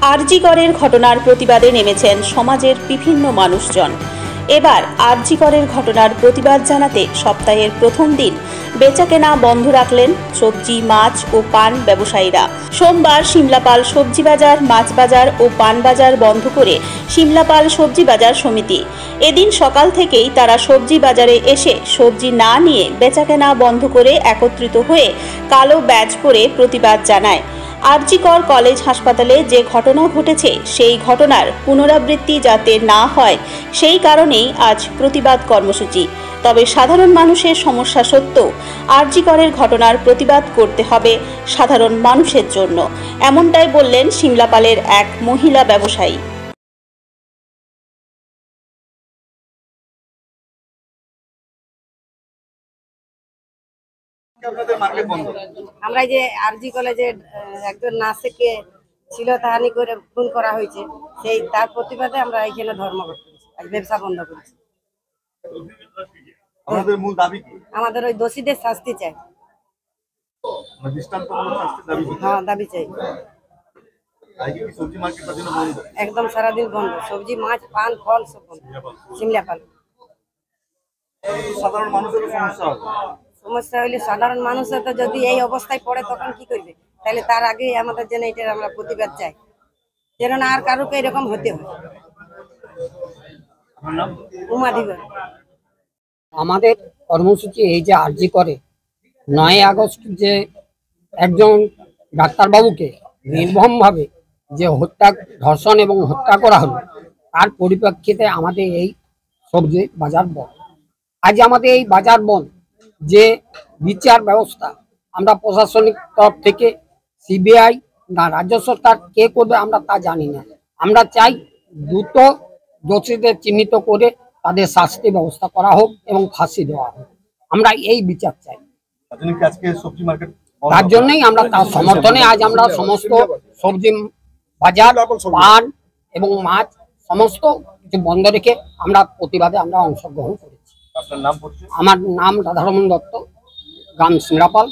আরজিকরের ঘটনার প্রতিবাদে নেমেছেন সমাজের বিভিন্ন মানুষজন। এবার আরজিকরের ঘটনার প্রতিবাদ জানাতে সপ্তাহের প্রথম দিন বেচাকেনা বন্ধ রাখলেন সবজি, মাছ ও পান ব্যবসায়ীরা। সোমবার সিমলাপাল সবজি বাজার, মাছ বাজার ও পান বাজার বন্ধ করে সিমলাপাল সবজি বাজার সমিতি। এদিন সকাল থেকেই তারা সবজি বাজারে এসে সবজি না নিয়ে বেচাকেনা বন্ধ করে একত্রিত হয়ে কালো ব্যাজ পরে প্রতিবাদ জানায়। আরজিকর কলেজ হাসপাতালে যে ঘটনা ঘটেছে সেই ঘটনার পুনরাবৃত্তি যাতে না হয় সেই কারণেই আজ প্রতিবাদ কর্মসূচি। তবে সাধারণ মানুষের সমস্যা সত্ত্বেও আরজিকরের ঘটনার প্রতিবাদ করতে হবে সাধারণ মানুষের জন্য, এমনটাই বললেন সিমলাপালের এক মহিলা ব্যবসায়ী। আমরা যে আরজি কলেজে একজন নার্সকে শ্লীলতাহানি করে খুন করা হয়েছে, সেই তার প্রতিবাদে আমরা এখানে ধর্মঘট করেছি, ব্যবসা বন্ধ করেছি। আমাদের মূল দাবি কি? আমাদের ওই দোষীদের শাস্তি চাই। হ্যাঁ, দাবি চাই। সবজি মার্কেট বন্ধ, একদম সারাদিন বন্ধ। সবজি, মাছ, পান, ফল সব বন্ধ। সিমলাপাল সাধারণ মানুষের সমস্যা হইলে সাধারণ মানুষের তো যদি এই অবস্থায় পড়ে তখন কি করবে? তাহলে তার আগে আমাদের জন্য এটার আমরা প্রতিবাদ চাই, যেন না আর কারোকে এরকম হতে হয়। আমাদের কর্মসূচি এই যে আরজি করে 9 আগস্ট যে একজন ডাক্তারবাবুকে নির্মমভাবে যে ধর্ষণ এবং হত্যা করা হলো, তার পরিপ্রেক্ষিতে আমাদের এই সবজি বাজার বন্ধ। আজ আমাদের এই বাজার বন্ধ যে বিচার ব্যবস্থা আমরা প্রশাসনিক তরফ থেকে সিবিআই না রাজ্য সরকার কে করবে আমরা তা জানি না। আমরা চাই দ্রুত দোষীদের চিহ্নিত করে তাদের শাস্তি ব্যবস্থা করা হোক এবং ফাঁসি দেওয়া হোক। আমরা এই বিচার চাই। তার জন্যই আমরা তার সমর্থনে আজ আমরা সমস্ত সবজি বাজার, পান এবং মাছ সমস্ত কিছু বন্ধ রেখে আমরা প্রতিবাদে আমরা অংশগ্রহণ করেছি। আমার নাম রাধারমণ দত্ত, গ্রাম সিমলাপাল।